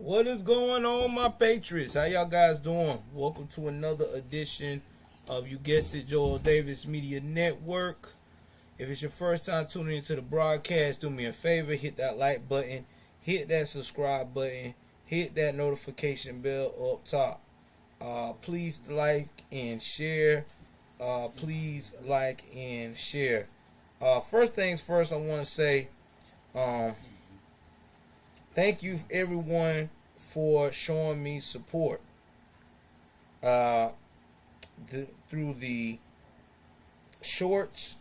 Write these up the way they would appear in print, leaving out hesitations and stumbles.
What is going on, my patriots? How y'all guys doing? Welcome to another edition of, you guessed it, Joel Davis Media Network. If it's your first time tuning into the broadcast, do me a favor, hit that like button, hit that subscribe button, hit that notification bell up top. Please like and share. Please like and share. First things first, I want to say thank you everyone for showing me support through the shorts,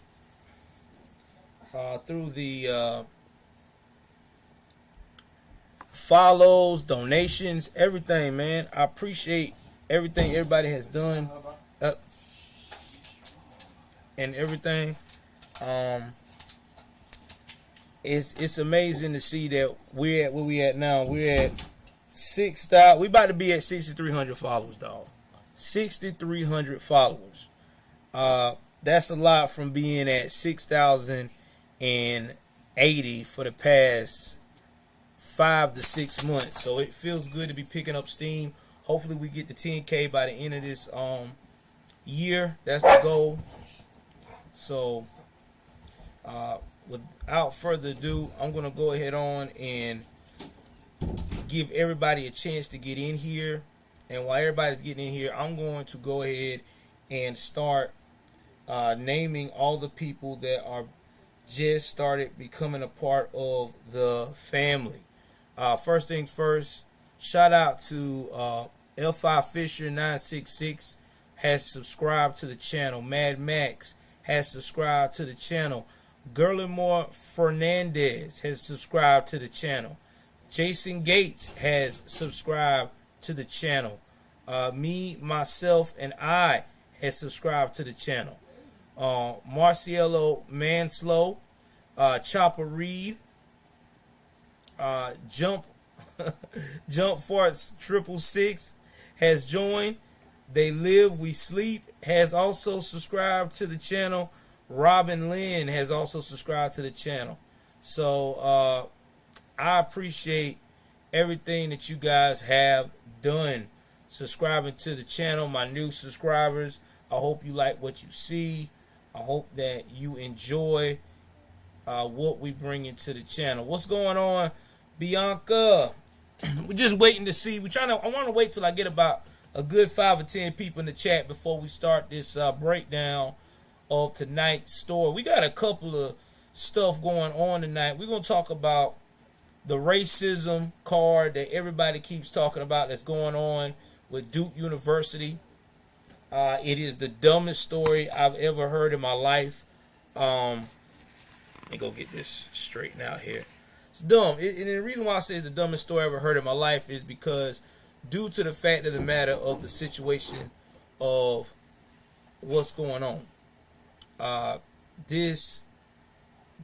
through the follows, donations, everything, man. I appreciate everything everybody has done and everything. It's amazing to see that we're at where we at now. We're at 6,000. We about to be at 6,300 followers, dog. 6,300 followers. That's a lot from being at 6,080 for the past 5 to 6 months. So it feels good to be picking up steam. Hopefully we get to 10K by the end of this year. That's the goal. So without further ado, I'm going to go ahead on and give everybody a chance to get in here. And while everybody's getting in here, I'm going to go ahead and start naming all the people that are just started becoming a part of the family. First things first, shout out to L5 Fisher 966 has subscribed to the channel. Mad Max has subscribed to the channel. Gerlimore Fernandez has subscribed to the channel. Jason Gates has subscribed to the channel. Me, myself, and I has subscribed to the channel. Marcielo Manslow, Chopper Reed, Jump Farts 666 has joined. They Live, We Sleep has also subscribed to the channel. Robin Lynn has also subscribed to the channel. So I appreciate everything that you guys have done subscribing to the channel. My new subscribers, I hope you like what you see. I hope that you enjoy what we bring into the channel. What's going on, Bianca? We're just waiting to see. I want to wait till I get about a good 5 or 10 people in the chat before we start this breakdown of tonight's story. We got a couple of stuff going on tonight. We're going to talk about the racism card that everybody keeps talking about that's going on with Duke University. It is the dumbest story I've ever heard in my life. Let me go get this straightened out here. It's dumb. And the reason why I say it's the dumbest story I ever heard in my life is because due to the fact of the matter of the situation of what's going on. This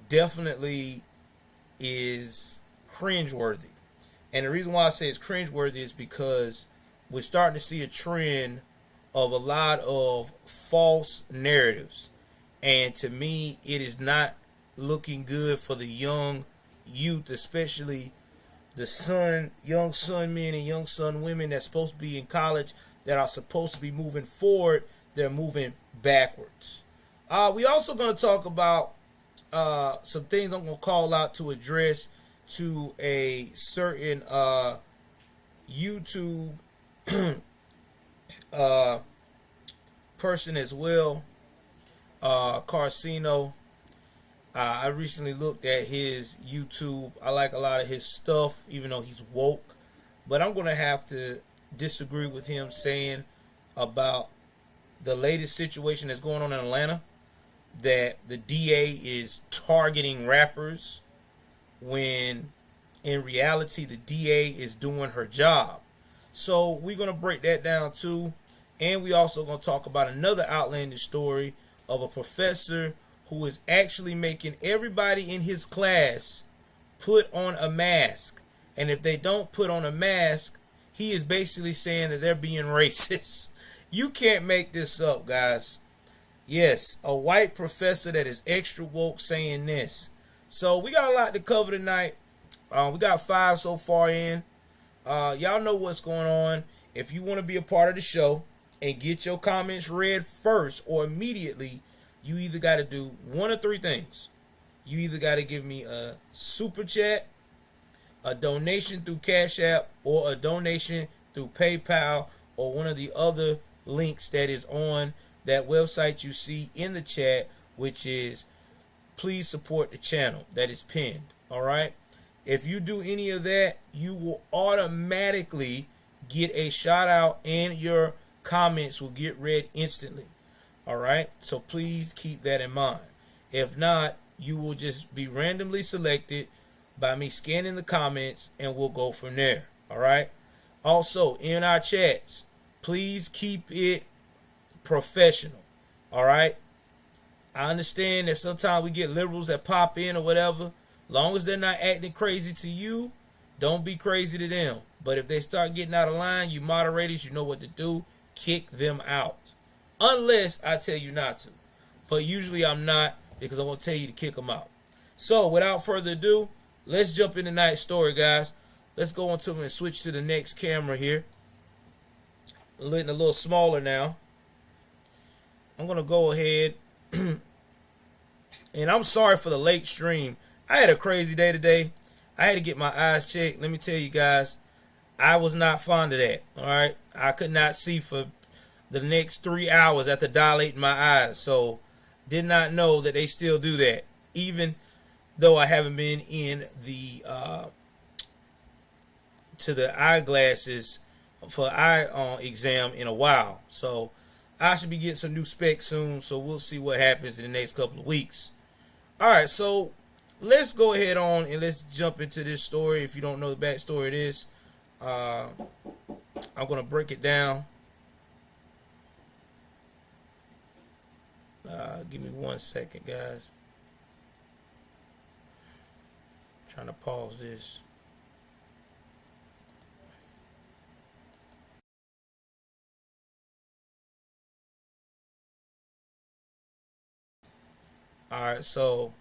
definitely is cringeworthy. And the reason why I say it's cringeworthy is because we're starting to see a trend of a lot of false narratives. And to me, it is not looking good for the young youth, especially the young son men and young son women that's supposed to be in college, that are supposed to be moving forward. They're moving backwards. We also going to talk about some things I'm going to call out to address to a certain YouTube person as well, Carcino. I recently looked at his YouTube. I like a lot of his stuff, even though he's woke. But I'm going to have to disagree with him saying about the latest situation that's going on in Atlanta, that the DA is targeting rappers when in reality the DA is doing her job. So we're going to break that down too. And we also going to talk about another outlandish story of a professor who is actually making everybody in his class put on a mask. And if they don't put on a mask, he is basically saying that they're being racist. You can't make this up, guys. Yes, a white professor that is extra woke saying this. So we got a lot to cover tonight. We got 5 so far in. Y'all know what's going on. If you want to be a part of the show and get your comments read first or immediately, you either got to do one of three things. You either got to give me a super chat, a donation through Cash App, or a donation through PayPal, or one of the other links that is on that website you see in the chat, which is please support the channel that is pinned. All right. If you do any of that, you will automatically get a shout out and your comments will get read instantly. All right. So please keep that in mind. If not, you will just be randomly selected by me scanning the comments and we'll go from there. All right. Also, in our chats, please keep it professional. All right. I understand that sometimes we get liberals that pop in or whatever. Long as they're not acting crazy to you, don't be crazy to them. But if they start getting out of line, you moderators, you know what to do. Kick them out. Unless I tell you not to. But usually I'm not, because I'm going to tell you to kick them out. So without further ado, let's jump into tonight's story, guys. Let's go on to and switch to the next camera here. Letting a little smaller now. I'm going to go ahead. And I'm sorry for the late stream. I had a crazy day today. I had to get my eyes checked. Let me tell you guys, I was not fond of that. All right. I could not see for the next 3 hours after dilating my eyes. So did not know that they still do that. Even though I haven't been in the to the eyeglasses for eye exam in a while. So I should be getting some new specs soon. So we'll see what happens in the next couple of weeks. All right. So let's go ahead on and let's jump into this story. If you don't know the backstory of this, I'm going to break it down. Give me 1 second, guys. I'm trying to pause this. All right, so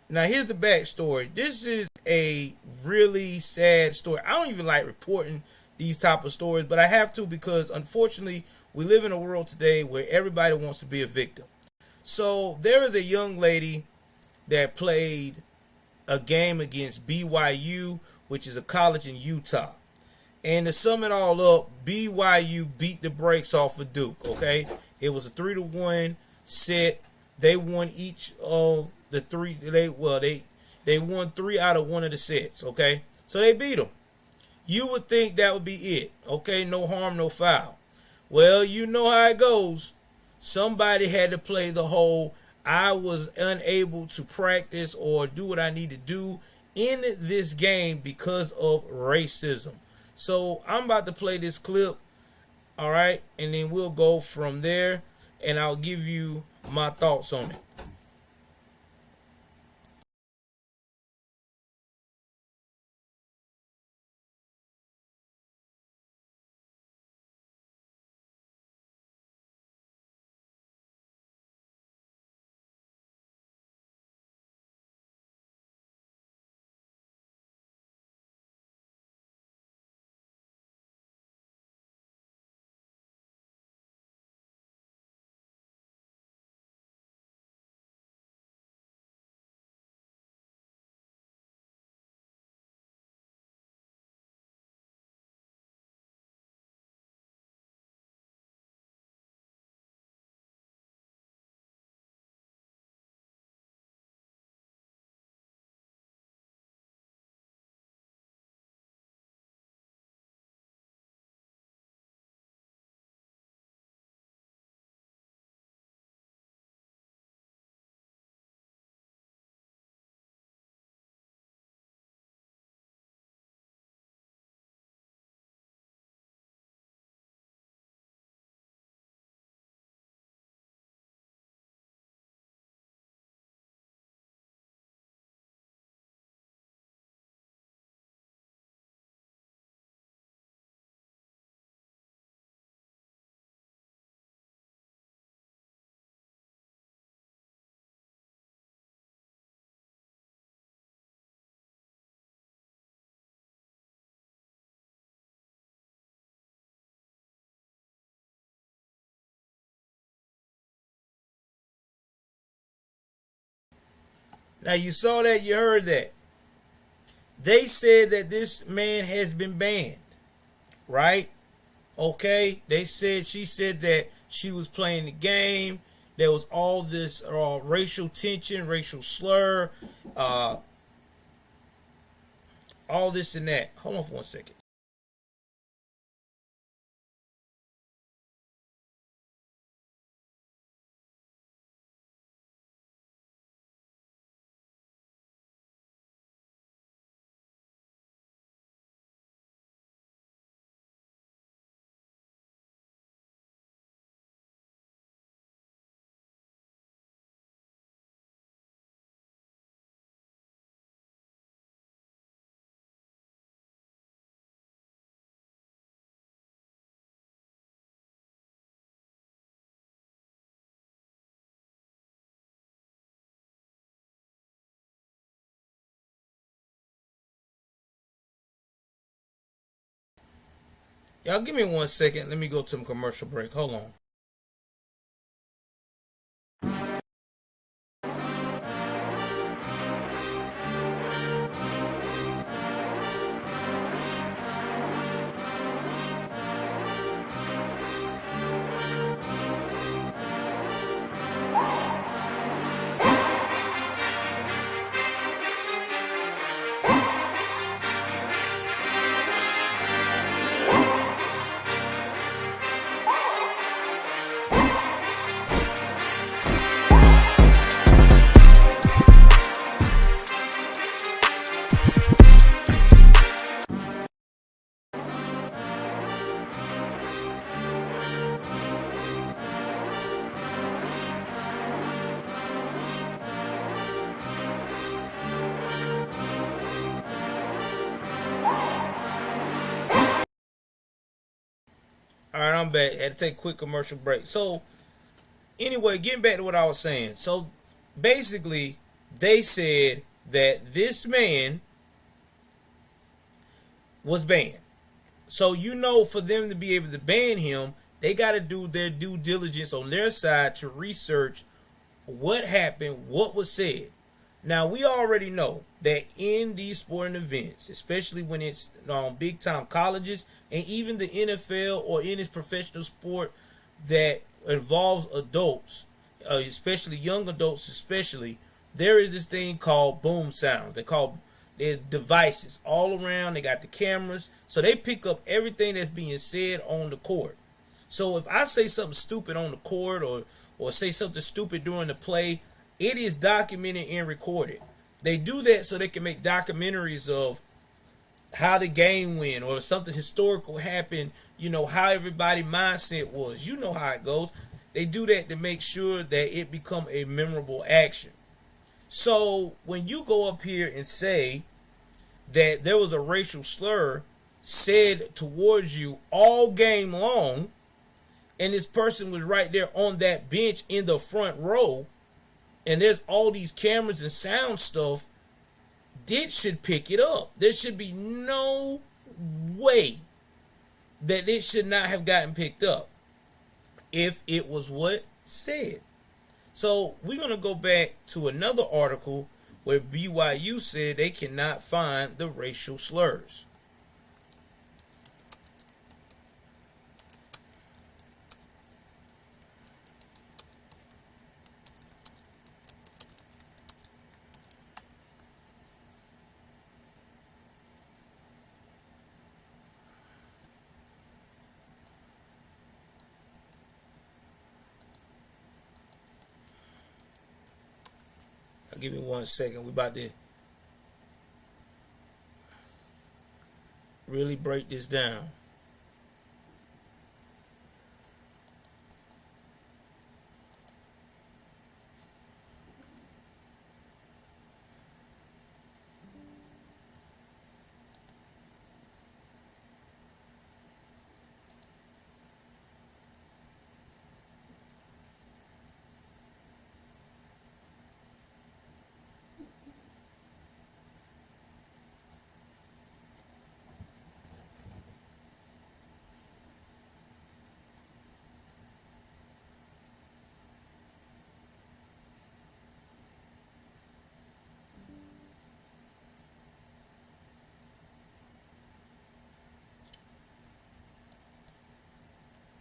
now here's the backstory. This is a really sad story. I don't even like reporting these type of stories, but I have to because unfortunately we live in a world today where everybody wants to be a victim. So there is a young lady that played a game against BYU, which is a college in Utah. And to sum it all up, BYU beat the brakes off of Duke, okay? It was a 3-1 set. They won each of the three. They won 3 out of 1 of the sets, okay? So they beat them. You would think that would be it, okay? No harm, no foul. Well, you know how it goes. Somebody had to play the whole I was unable to practice or do what I need to do in this game because of racism. So I'm about to play this clip, all right? And then we'll go from there, and I'll give you my thoughts on it. Now you saw that, you heard that. They said that this man has been banned, right? Okay, she said that she was playing the game. There was all this racial tension, racial slur, all this and that. Hold on for 1 second. Y'all give me 1 second. Let me go to a commercial break. Hold on. All right, I'm back. Had to take a quick commercial break. So, anyway, getting back to what I was saying. So, basically, they said that this man was banned. So, for them to be able to ban him, they got to do their due diligence on their side to research what happened, what was said. Now, we already know that in these sporting events, especially when it's big time colleges and even the NFL or any professional sport that involves adults, especially young adults, there is this thing called boom sounds. They're devices all around. They got the cameras, so they pick up everything that's being said on the court. So if I say something stupid on the court or say something stupid during the play, it is documented and recorded. They do that so they can make documentaries of how the game went or something historical happened, how everybody's mindset was. You know how it goes. They do that to make sure that it become a memorable action. So when you go up here and say that there was a racial slur said towards you all game long, and this person was right there on that bench in the front row, and there's all these cameras and sound stuff, it should pick it up. There should be no way that it should not have gotten picked up if it was what said. So we're going to go back to another article where BYU said they cannot find the racial slurs. Give me 1 second. We're about to really break this down.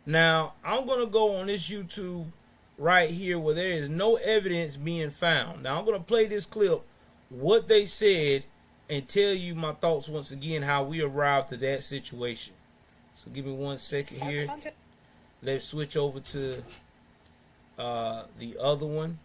Now, I'm going to go on this YouTube right here where there is no evidence being found. Now, I'm going to play this clip, what they said, and tell you my thoughts once again how we arrived to that situation. So give me 1 second here. Let's switch over to the other one.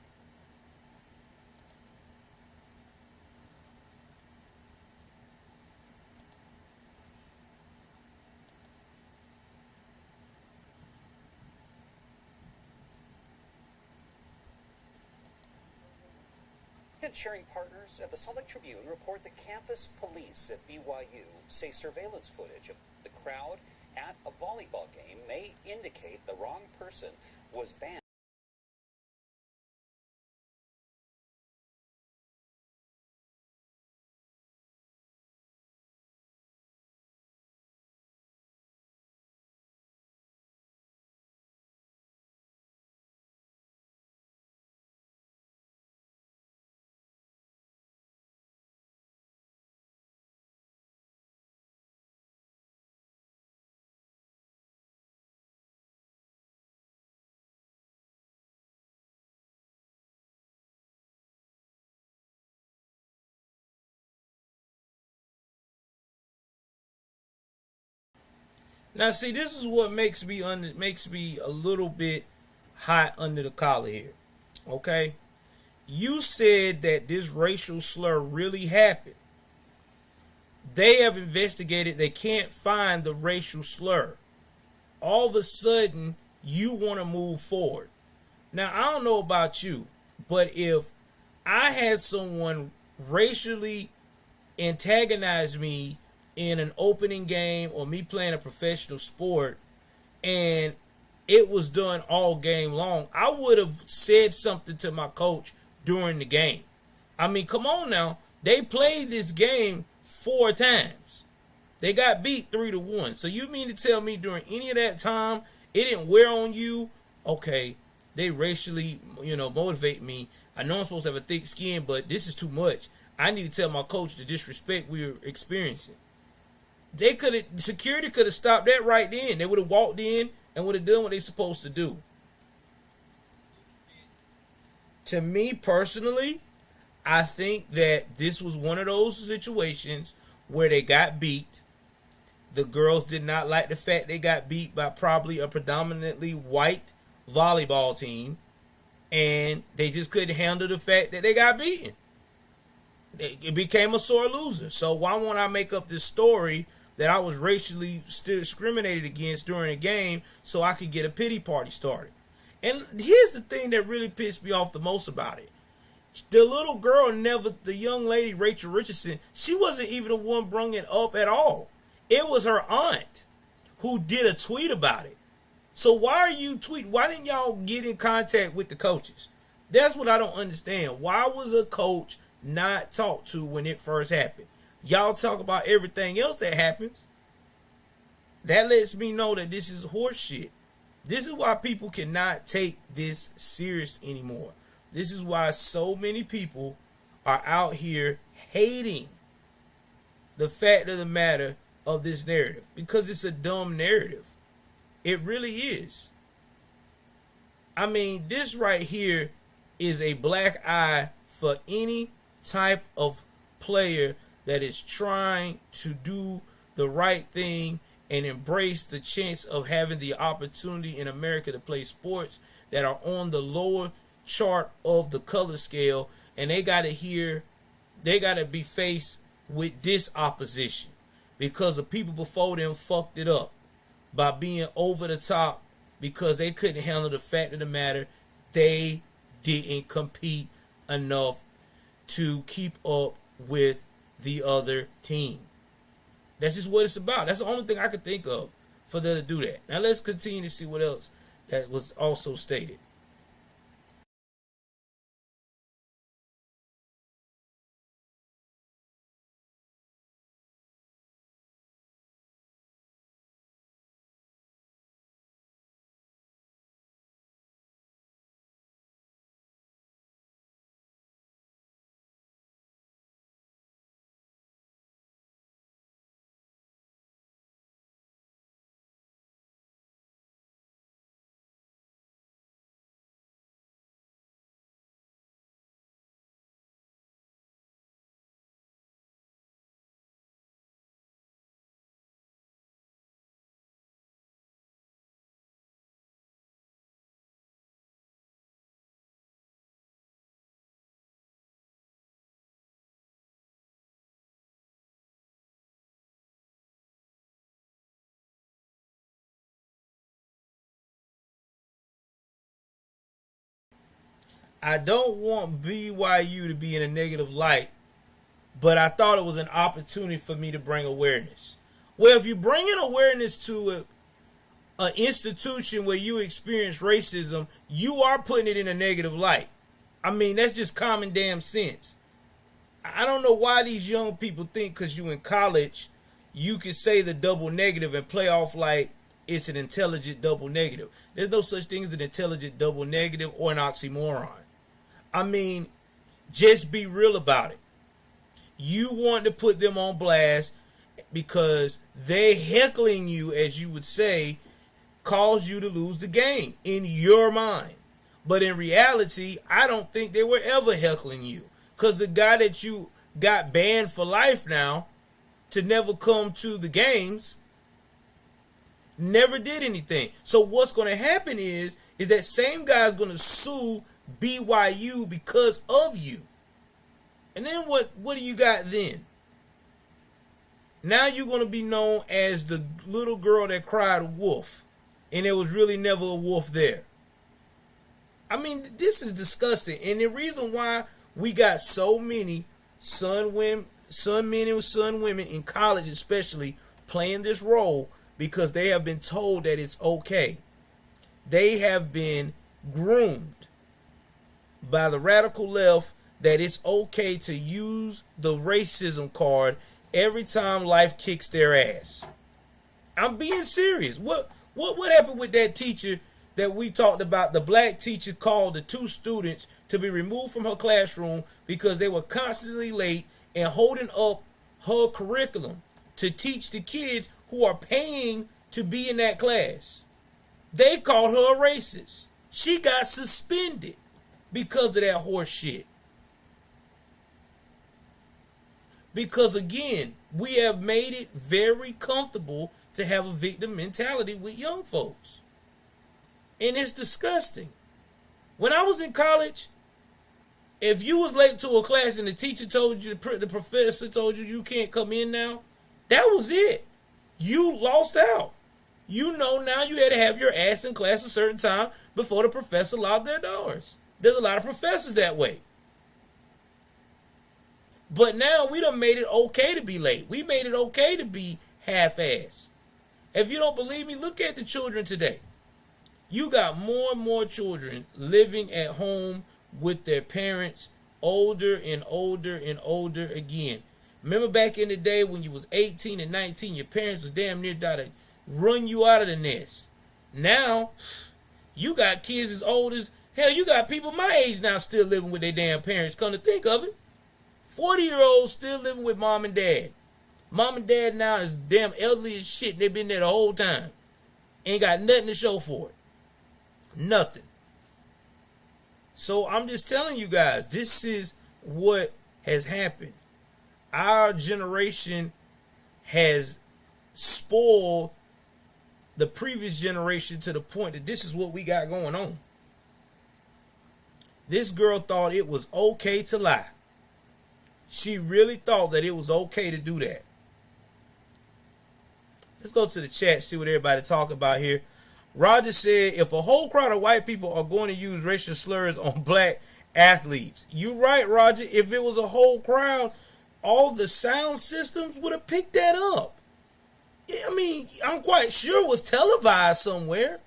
Sharing partners at the Salt Lake Tribune report that campus police at BYU say surveillance footage of the crowd at a volleyball game may indicate the wrong person was banned. Now, see, this is what makes me a little bit hot under the collar here. Okay, you said that this racial slur really happened. They have investigated. They can't find the racial slur. All of a sudden, you want to move forward. Now, I don't know about you, but if I had someone racially antagonize me in an opening game or me playing a professional sport and it was done all game long, I would have said something to my coach during the game. I mean, come on now. They played this game 4 times. They got beat 3-1. So you mean to tell me during any of that time it didn't wear on you? Okay, they racially, motivate me. I know I'm supposed to have a thick skin, but this is too much. I need to tell my coach the disrespect we were experiencing. Security could have stopped that right then. They would have walked in and would have done what they supposed to do. To me personally, I think that this was one of those situations where they got beat. The girls did not like the fact they got beat by probably a predominantly white volleyball team, and they just couldn't handle the fact that they got beaten. It became a sore loser. So why won't I make up this story that I was racially discriminated against during a game so I could get a pity party started? And here's the thing that really pissed me off the most about it. The little girl the young lady, Rachael Richardson, she wasn't even the one bringing it up at all. It was her aunt who did a tweet about it. So why are you tweeting? Why didn't y'all get in contact with the coaches? That's what I don't understand. Why was a coach not talked to when it first happened? Y'all talk about everything else that happens. That lets me know that this is horse shit. This is why people cannot take this serious anymore. This is why so many people are out here hating the fact of the matter of this narrative, because it's a dumb narrative. It really is. I mean, this right here is a black eye for any type of player that is trying to do the right thing and embrace the chance of having the opportunity in America to play sports that are on the lower chart of the color scale, and they got to be faced with this opposition because the people before them fucked it up by being over the top because they couldn't handle the fact of the matter they didn't compete enough to keep up with the other team. That's just what it's about. That's the only thing I could think of for them to do that. Now let's continue to see what else that was also stated. I don't want BYU to be in a negative light, but I thought it was an opportunity for me to bring awareness. Well, if you bring in awareness to an institution where you experience racism, you are putting it in a negative light. I mean, that's just common damn sense. I don't know why these young people think because you in college, you can say the double negative and play off like it's an intelligent double negative. There's no such thing as an intelligent double negative or an oxymoron. I mean, just be real about it. You want to put them on blast because they heckling you, as you would say, caused you to lose the game in your mind. But in reality, I don't think they were ever heckling you. Because the guy that you got banned for life now to never come to the games never did anything. So what's going to happen is that same guy is going to sue BYU because of you. And then what do you got then? Now you're going to be known as the little girl that cried wolf. And there was really never a wolf there. I mean, this is disgusting. And the reason why we got so many son men and son women in college especially playing this role because they have been told that it's okay. They have been groomed by the radical left that it's okay to use the racism card every time life kicks their ass. I'm being serious. What happened with that teacher that we talked about? The black teacher called the 2 students to be removed from her classroom because they were constantly late and holding up her curriculum to teach the kids who are paying to be in that class. They called her a racist. She got suspended because of that horse shit. Because again, we have made it very comfortable to have a victim mentality with young folks. And it's disgusting. When I was in college, if you was late to a class and the teacher told you, the professor told you you can't come in now, that was it. You lost out. You know now you had to have your ass in class a certain time before the professor locked their doors. There's a lot of professors that way. But now we done made it okay to be late. We made it okay to be half-assed. If you don't believe me, look at the children today. You got more and more children living at home with their parents, older and older and older again. Remember back in the day when you was 18 and 19, your parents was damn near trying to run you out of the nest. Now, you got kids as old as, hell, you got people my age now still living with their damn parents. Come to think of it, 40-year-olds still living with mom and dad. Mom and dad now is damn elderly as shit. They've been there the whole time. Ain't got nothing to show for it. Nothing. So I'm just telling you guys, this is what has happened. Our generation has spoiled the previous generation to the point that this is what we got going on. This girl thought it was okay to lie. She really thought that it was okay to do that. Let's go to the chat, see what everybody talk about here. Roger said, if a whole crowd of white people are going to use racial slurs on black athletes. You're right, Roger. If it was a whole crowd, all the sound systems would have picked that up. I mean, I'm quite sure it was televised somewhere.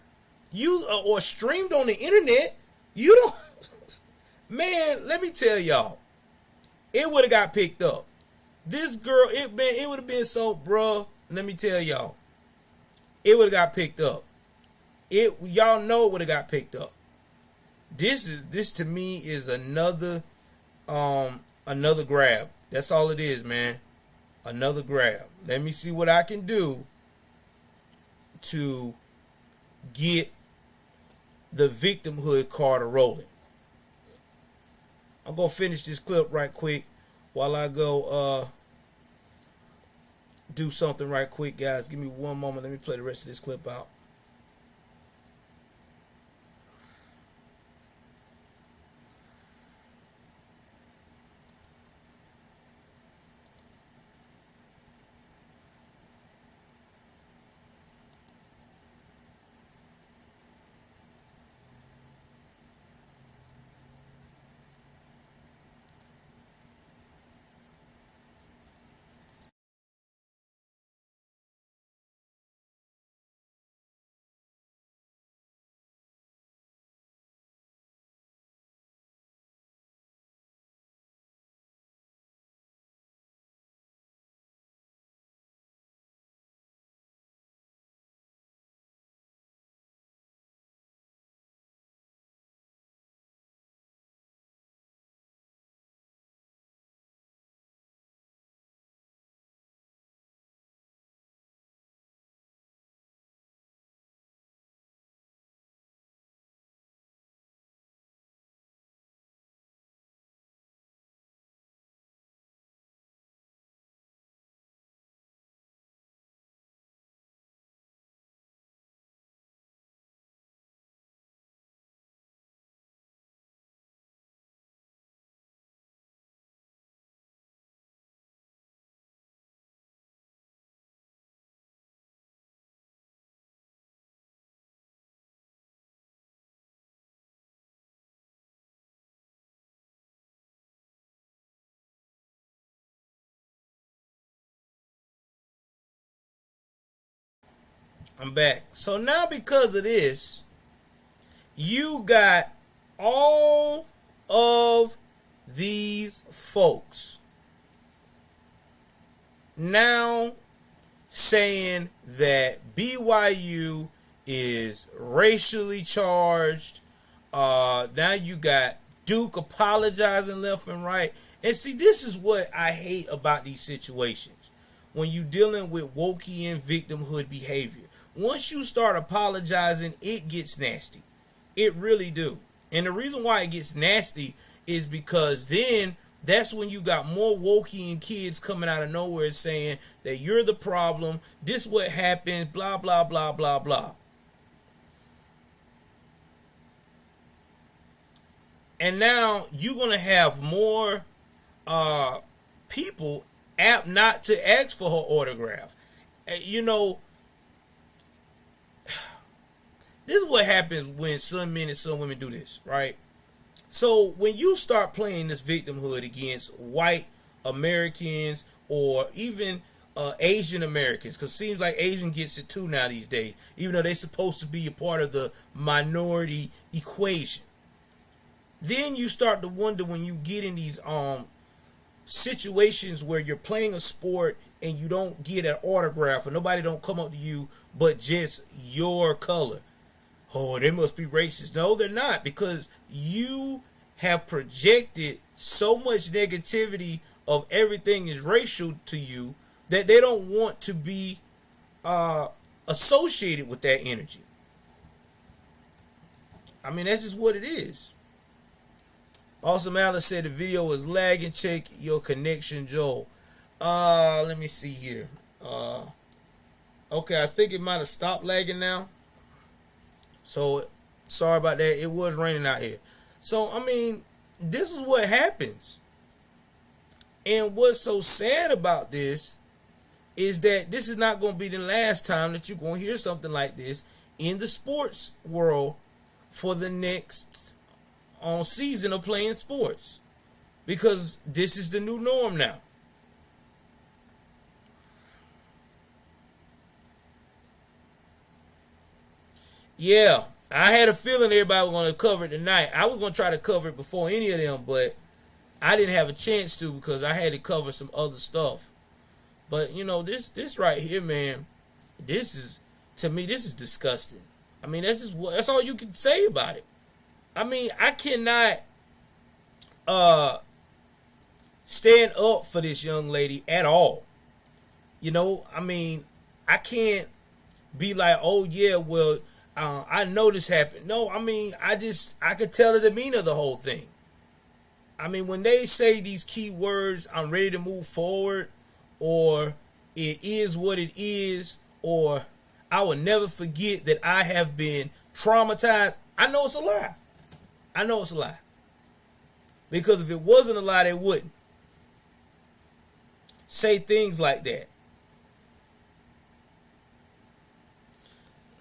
Or streamed on the internet. You don't... Man, let me tell y'all. It would have got picked up. This girl, it would have been so, bruh, let me tell y'all. It would have got picked up. Y'all know it would have got picked up. This to me is another grab. That's all it is, man. Another grab. Let me see what I can do to get the victimhood card rolling. I'm gonna finish this clip right quick while I go do something right quick, guys. Give me one moment. Let me play the rest of this clip out. I'm back. So now because of this, you got all of these folks now saying that BYU is racially charged. Now you got Duke apologizing left and right. And see, this is what I hate about these situations. When you're dealing with Wokian victimhood behavior. Once you start apologizing, it gets nasty. It really do. And the reason why it gets nasty is because then that's when you got more Wokian kids coming out of nowhere saying that you're the problem, this what happened, blah, blah, blah, blah, blah. And now you're going to have more people apt not to ask for her autograph. You know, this is what happens when some men and some women do this, right? So when you start playing this victimhood against white Americans or even Asian Americans, because it seems like Asian gets it too now these days, even though they're supposed to be a part of the minority equation. Then you start to wonder when you get in these situations where you're playing a sport and you don't get an autograph or nobody don't come up to you but just your color. Oh, they must be racist. No, they're not, because you have projected so much negativity of everything is racial to you that they don't want to be associated with that energy. I mean, that's just what it is. Awesome Alice said the video is lagging. Check your connection, Joel. Let me see here. Okay, I think it might have stopped lagging now. So, sorry about that. It was raining out here. So, I mean, this is what happens. And what's so sad about this is that this is not going to be the last time that you're going to hear something like this in the sports world for the next season of playing sports. Because this is the new norm now. Yeah, I had a feeling everybody was going to cover it tonight. I was going to try to cover it before any of them, but I didn't have a chance to because I had to cover some other stuff. But, you know, this right here, man, this is, to me, this is disgusting. I mean, that's all you can say about it. I mean, I cannot stand up for this young lady at all. You know, I mean, I can't be like, oh, yeah, well, I know this happened. No, I mean, I could tell the demeanor of the whole thing. I mean, when they say these key words, I'm ready to move forward, or it is what it is, or I will never forget that I have been traumatized, I know it's a lie. I know it's a lie. Because if it wasn't a lie, they wouldn't say things like that.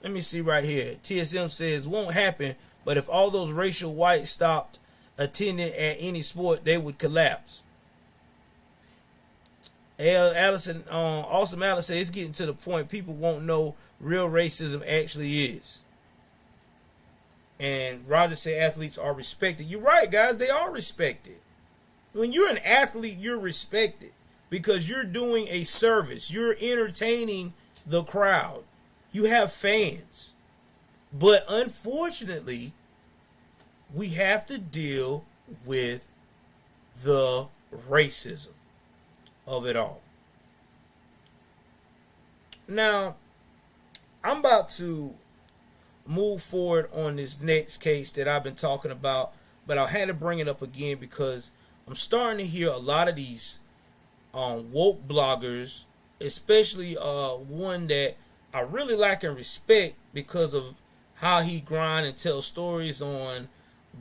Let me see right here. TSM says, won't happen, but if all those racial whites stopped attending at any sport, they would collapse. Allison, Awesome Alice says, it's getting to the point people won't know real racism actually is. And Roger said athletes are respected. You're right, guys. They are respected. When you're an athlete, you're respected because you're doing a service. You're entertaining the crowd. You have fans. But unfortunately, we have to deal with the racism of it all. Now, I'm about to move forward on this next case that I've been talking about, but I had to bring it up again because I'm starting to hear a lot of these woke bloggers, especially one that I really like and respect because of how he grind and tell stories on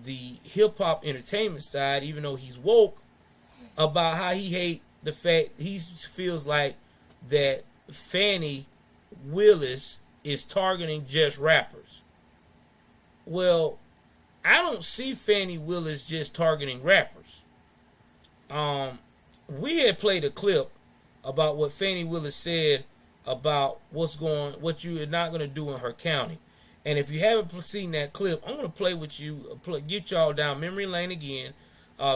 the hip-hop entertainment side, even though he's woke, about how he hate the fact he feels like that Fannie Willis is targeting just rappers. Well, I don't see Fannie Willis just targeting rappers. We had played a clip about what Fannie Willis said about what you are not going to do in her county. And if you haven't seen that clip, I'm going to play with you, get y'all down memory lane again.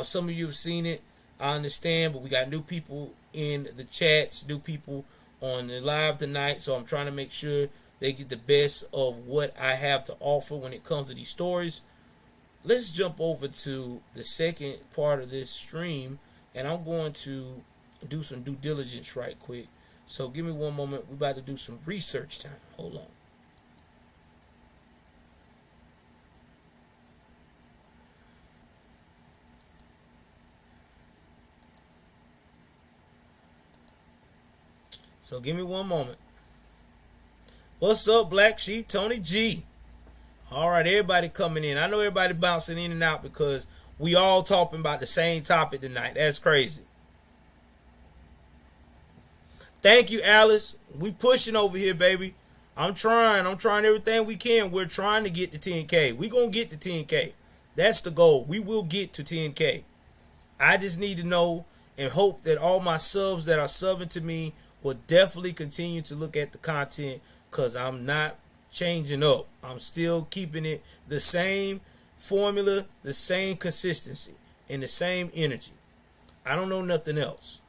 Some of you have seen it, I understand, but we got new people in the chats, new people on the live tonight, so I'm trying to make sure they get the best of what I have to offer when it comes to these stories. Let's jump over to the second part of this stream, and I'm going to do some due diligence right quick. So give me one moment. We're about to do some research time. Hold on. So give me one moment. What's up, Black Sheep? Tony G. All right, everybody coming in. I know everybody bouncing in and out because we all talking about the same topic tonight. That's crazy. Thank you, Alice. We pushing over here, baby. I'm trying everything we can. We're trying to get to 10K. We're going to get to 10K. That's the goal. We will get to 10K. I just need to know and hope that all my subs that are subbing to me will definitely continue to look at the content, because I'm not changing up. I'm still keeping it the same formula, the same consistency, and the same energy. I don't know nothing else.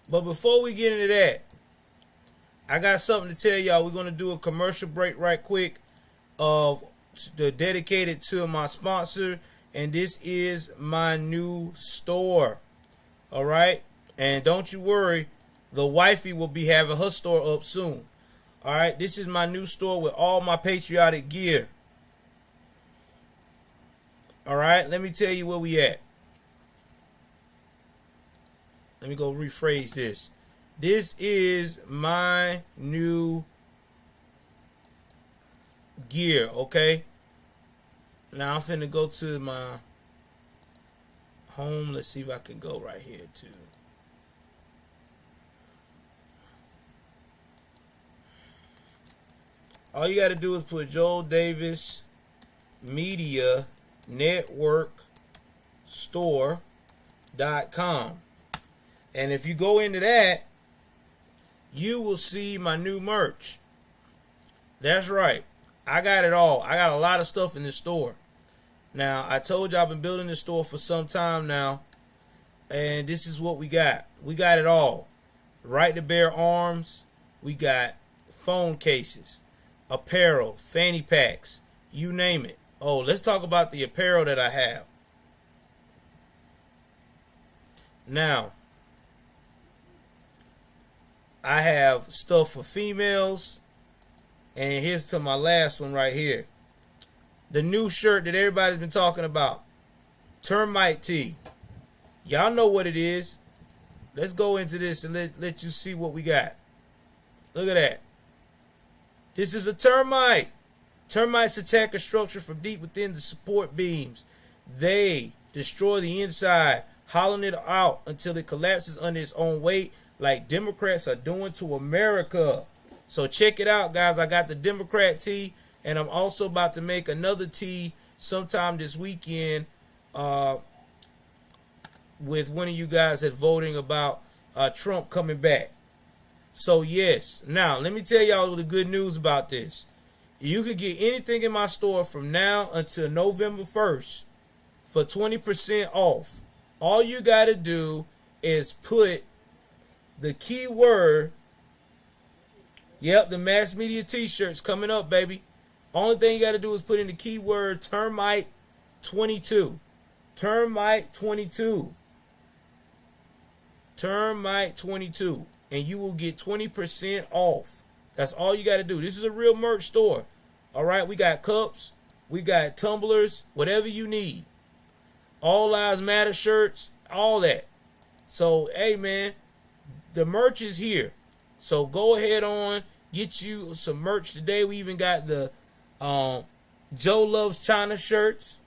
But before we get into that, I got something to tell y'all. We're going to do a commercial break right quick, dedicated to my sponsor, and this is my new store. All right? And don't you worry, the wifey will be having her store up soon. All right? This is my new store with all my patriotic gear. All right? Let me tell you where we at. Let me go rephrase this. This is my new gear, okay? Now I'm finna go to my home. Let's see if I can go right here too. All you got to do is put Joel Davis Media Network Store.com. And if you go into that, you will see my new merch. That's right. I got it all. I got a lot of stuff in this store. Now, I told you I've been building this store for some time now. And this is what we got. We got it all. Right to bear arms. We got phone cases, apparel, fanny packs, you name it. Oh, let's talk about the apparel that I have. Now, I have stuff for females. And here's to my last one right here. The new shirt that everybody's been talking about. Termite tee. Y'all know what it is. Let's go into this and let you see what we got. Look at that. This is a termite. Termites attack a structure from deep within the support beams. They destroy the inside, hollowing it out until it collapses under its own weight, like Democrats are doing to America. So check it out, guys. I got the Democrat tee. And I'm also about to make another tee sometime this weekend with one of you guys that voting about Trump coming back. So yes, now let me tell y'all the good news about this. You could get anything in my store from now until November 1st for 20% off. All you got to do is put the keyword, the mass media t-shirts coming up, baby. Only thing you got to do is put in the keyword termite 22. Termite 22. Termite 22. And you will get 20% off. That's all you got to do. This is a real merch store. All right, we got cups, we got tumblers, whatever you need. All Lives Matter shirts, all that. So, hey, man, the merch is here. So go ahead on, get you some merch today. We even got the Joe Loves China shirts.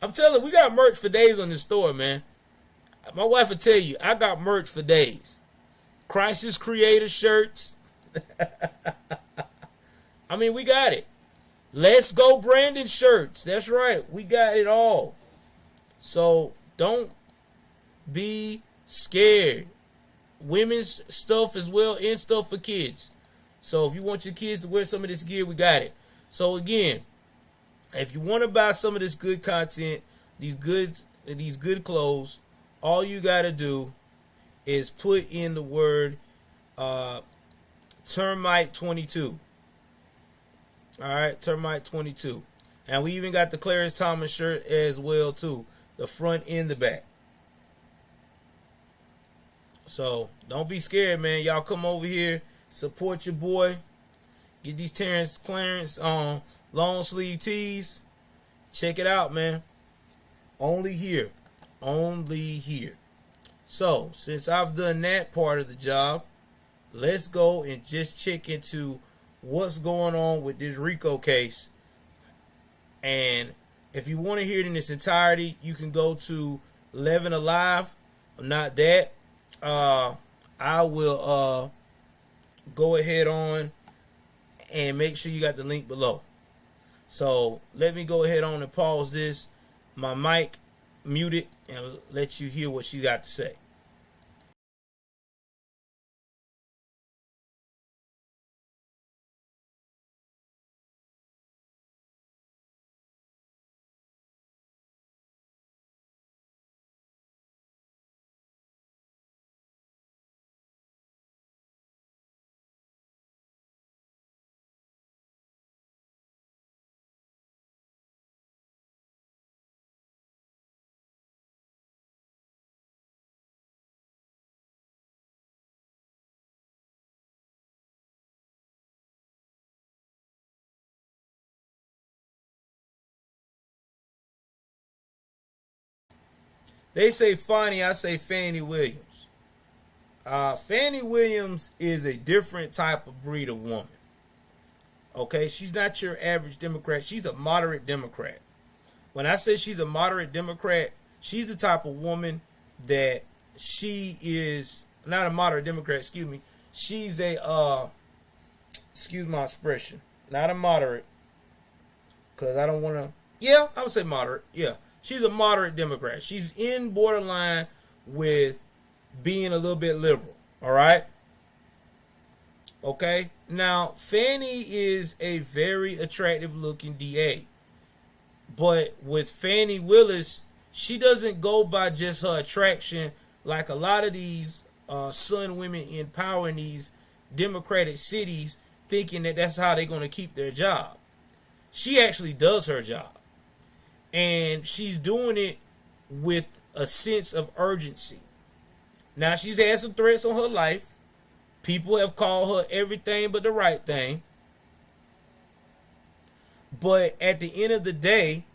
I'm telling you, we got merch for days on this store, man. My wife will tell you, I got merch for days. Crisis Creator shirts. I mean, we got it. Let's Go Brandon shirts. That's right. We got it all. So don't be scared. Women's stuff as well and stuff for kids. So if you want your kids to wear some of this gear, we got it. So again, if you want to buy some of this good content, these good clothes, all you got to do is put in the word termite 22. All right, termite 22. And we even got the Clarence Thomas shirt as well too, the front and the back. So don't be scared, man. Y'all come over here, support your boy. Get these Terrence Clarence long sleeve tees. Check it out, man. Only here. Only here. So, since I've done that part of the job, let's go and just check into what's going on with this RICO case. And if you want to hear it in its entirety, you can go to 11 Alive. I'm not that. I will go ahead on and make sure you got the link below. So let me go ahead on and pause this. My mic muted and let you hear what she got to say. They say Fannie, I say Fannie Williams. Fannie Williams is a different type of breed of woman. Okay, she's not your average Democrat. She's a moderate Democrat. When I say she's a moderate Democrat, she's the type of woman that she is not a moderate Democrat, excuse me. She's a, excuse my expression, not a moderate, because I don't want to, yeah, I would say moderate, yeah. She's a moderate Democrat. She's in borderline with being a little bit liberal. All right. Okay. Now, Fannie is a very attractive looking DA. But with Fannie Willis, she doesn't go by just her attraction like a lot of these Sun women in power in these Democratic cities, thinking that that's how they're going to keep their job. She actually does her job. And she's doing it with a sense of urgency. Now, she's had some threats on her life. People have called her everything but the right thing. But at the end of the day,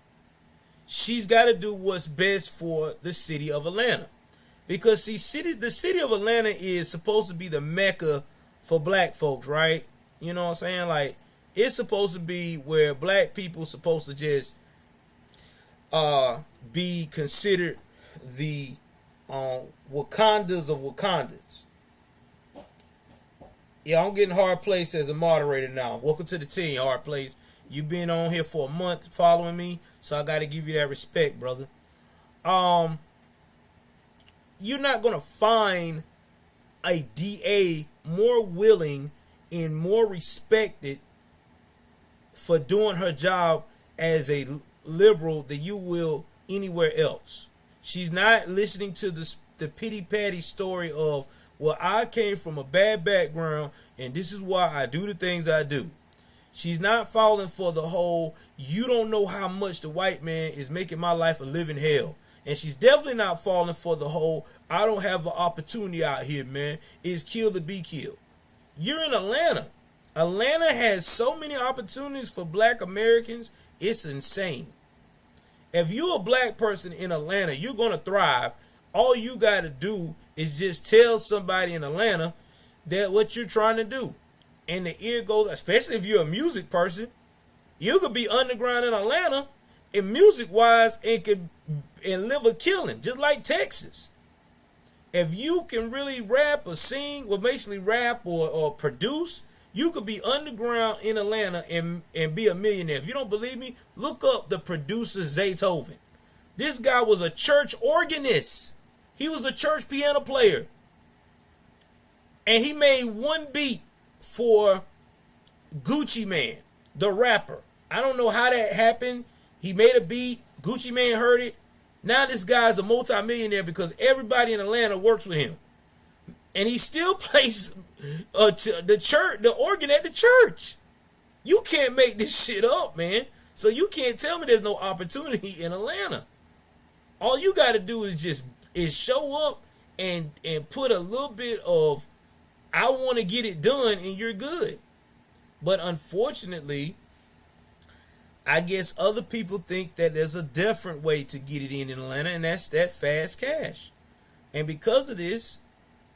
she's got to do what's best for the city of Atlanta. Because see, the city of Atlanta is supposed to be the mecca for black folks, right? You know what I'm saying? Like, it's supposed to be where black people supposed to just be considered the Wakandas of Wakandas. Yeah, I'm getting Hard Place as a moderator now. Welcome to the team, Hard Place. You've been on here for a month following me, so I got to give you that respect, brother. You're not gonna find a DA more willing and more respected for doing her job as a liberal than you will anywhere else. She's not listening to the pity patty story of, well, I came from a bad background and this is why I do the things I do. She's not falling for the whole, you don't know how much the white man is making my life a living hell. And she's definitely not falling for the whole, I don't have an opportunity out here, man. It's kill to be killed. You're in Atlanta. Atlanta has so many opportunities for black Americans, it's insane. If you're a black person in Atlanta, you're going to thrive. All you got to do is just tell somebody in Atlanta that what you're trying to do. And the ear goes, especially if you're a music person, you could be underground in Atlanta and music-wise and live a killing, just like Texas. If you can really rap or sing, well, basically rap or produce, you could be underground in Atlanta and be a millionaire. If you don't believe me, look up the producer Zaytoven. This guy was a church organist. He was a church piano player. And he made one beat for Gucci Mane, the rapper. I don't know how that happened. He made a beat. Gucci Mane heard it. Now this guy's a multimillionaire because everybody in Atlanta works with him. And he still plays the organ at the church. You can't make this shit up, man. So you can't tell me there's no opportunity in Atlanta. All you got to do is show up and put a little bit of, I want to get it done, and you're good. But unfortunately, I guess other people think that there's a different way to get it in Atlanta, and that's that fast cash. And because of this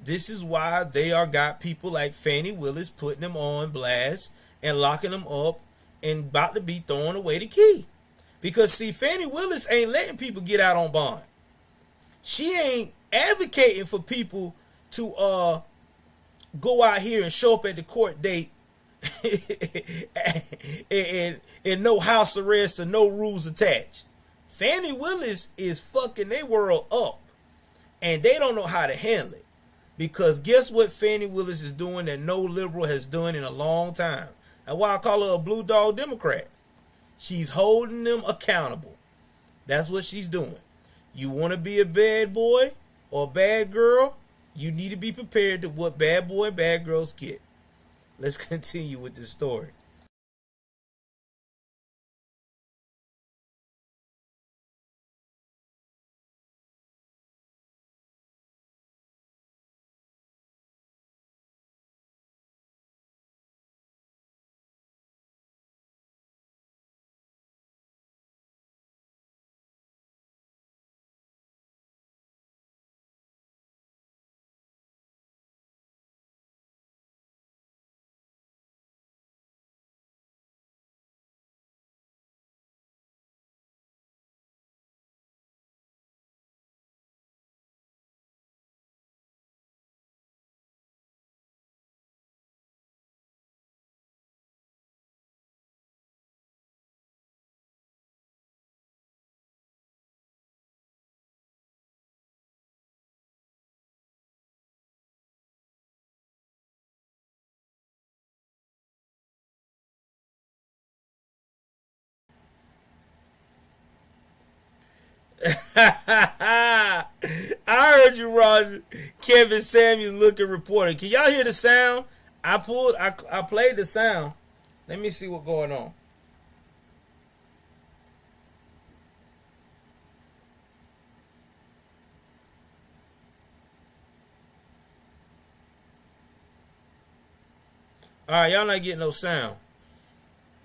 is why they got people like Fannie Willis putting them on blast and locking them up and about to be throwing away the key. Because, see, Fannie Willis ain't letting people get out on bond. She ain't advocating for people to go out here and show up at the court date and no house arrest and no rules attached. Fannie Willis is fucking their world up, and they don't know how to handle it. Because guess what Fannie Willis is doing that no liberal has done in a long time? That's why I call her a blue dog Democrat. She's holding them accountable. That's what she's doing. You want to be a bad boy or a bad girl, you need to be prepared to what bad boy and bad girls get. Let's continue with this story. I heard you, Roger. Kevin Samuels looking reporter. Can y'all hear the sound? I played the sound. Let me see what's going on. All right, y'all not getting no sound.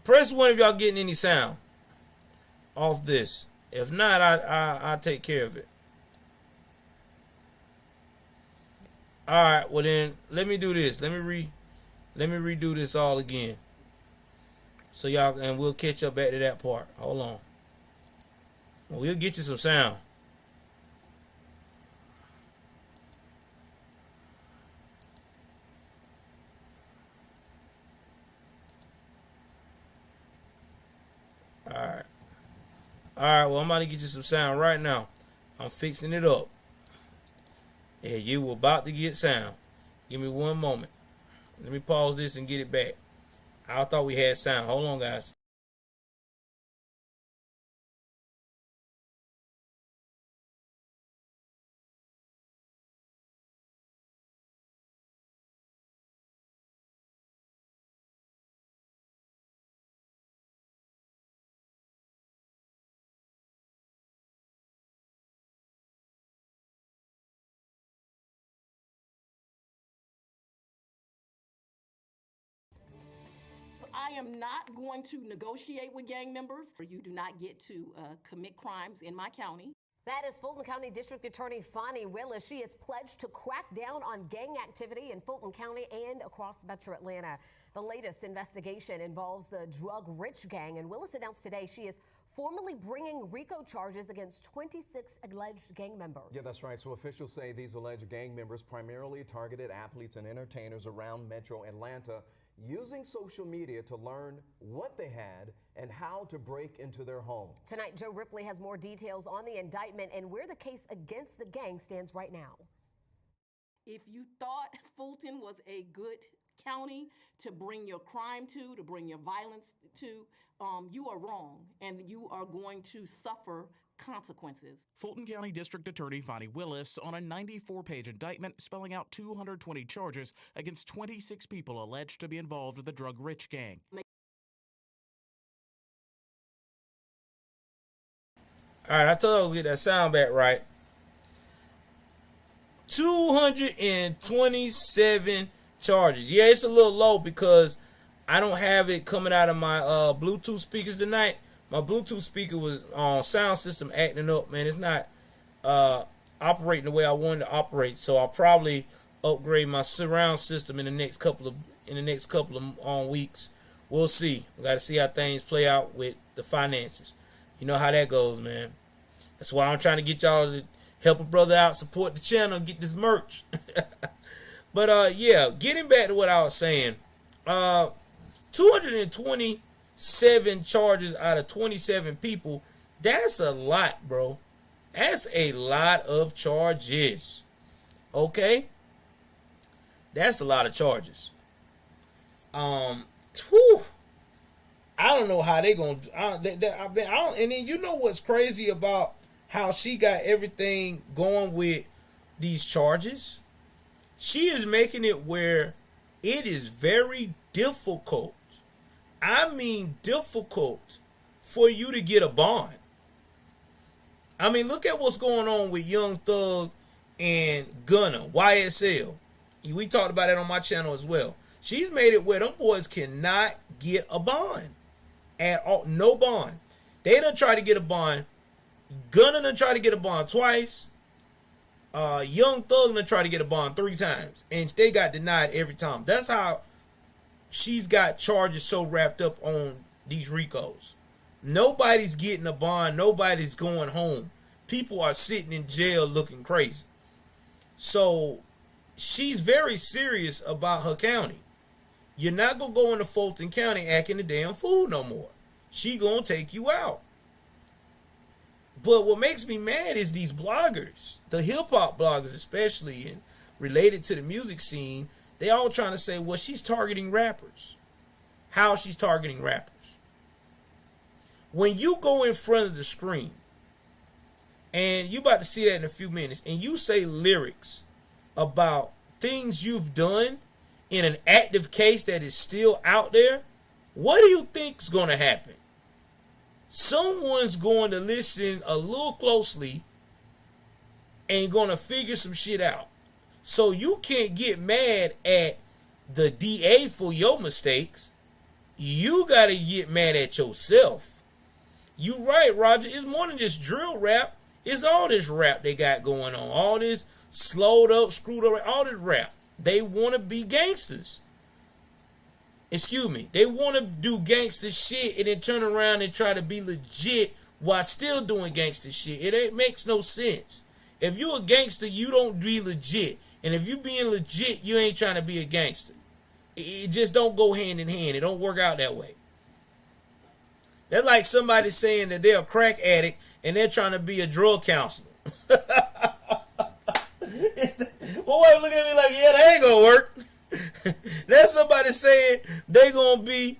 Press one if y'all getting any sound off this. If not, I'll take care of it. All right, well then let me do this. Let me redo this all again. So y'all, and we'll catch up back to that part. Hold on. We'll get you some sound. All right, well, I'm about to get you some sound right now. I'm fixing it up. Yeah, you were about to get sound. Give me one moment. Let me pause this and get it back. I thought we had sound. Hold on, guys. I am not going to negotiate with gang members. You do not get to commit crimes in my county. That is Fulton County District Attorney Fonnie Willis. She has pledged to crack down on gang activity in Fulton County and across Metro Atlanta. The latest investigation involves the drug-rich gang, and Willis announced today she is formally bringing RICO charges against 26 alleged gang members. Yeah, that's right. So officials say these alleged gang members primarily targeted athletes and entertainers around Metro Atlanta, using social media to learn what they had and how to break into their homes. Tonight, Joe Ripley has more details on the indictment and where the case against the gang stands right now. If you thought Fulton was a good county to bring your crime to bring your violence to, you are wrong, and you are going to suffer consequences. Fulton County District Attorney Fonnie Willis on a 94-page indictment spelling out 220 charges against 26 people alleged to be involved with the drug-rich gang. All right, I told you we'll get that sound back right. 227 charges. Yeah, it's a little low because I don't have it coming out of my Bluetooth speakers tonight. My Bluetooth speaker was on sound system acting up, man. It's not operating the way I wanted to operate, so I'll probably upgrade my surround system in the next couple of weeks. We'll see. We got to see how things play out with the finances. You know how that goes, man. That's why I'm trying to get y'all to help a brother out, support the channel, and get this merch. But yeah, getting back to what I was saying, 227 charges out of 27 people. That's a lot, bro. That's a lot of charges. Okay? That's a lot of charges. Whew. I don't know how they gonna. And then you know what's crazy about how she got everything going with these charges? She is making it where it is very difficult. I mean difficult for you to get a bond. I mean, look at what's going on with Young Thug and Gunna, YSL. We talked about that on my channel as well. She's made it where them boys cannot get a bond at all. No bond. They done try to get a bond. Gunna done try to get a bond twice. Young Thug done try to get a bond 3 times. And they got denied every time. That's how she's got charges so wrapped up on these RICOs. Nobody's getting a bond. Nobody's going home. People are sitting in jail looking crazy. So she's very serious about her county. You're not going to go into Fulton County acting a damn fool no more. She going to take you out. But what makes me mad is these bloggers, the hip-hop bloggers especially, and related to the music scene, they all trying to say, well, she's targeting rappers. How she's targeting rappers. When you go in front of the screen, and you about to see that in a few minutes, and you say lyrics about things you've done in an active case that is still out there, what do you think is going to happen? Someone's going to listen a little closely and going to figure some shit out. So you can't get mad at the DA for your mistakes. You got to get mad at yourself. You right, Roger. It's more than just drill rap. It's all this rap they got going on. All this slowed up, screwed up, all this rap. They want to be gangsters. Excuse me. They want to do gangster shit and then turn around and try to be legit while still doing gangster shit. It makes no sense. If you a gangster, you don't be legit. And if you being legit, you ain't trying to be a gangster. It just don't go hand in hand. It don't work out that way. They're like somebody saying that they're a crack addict and they're trying to be a drug counselor. My wife looking at me like, yeah, that ain't gonna work. That's somebody saying they gonna be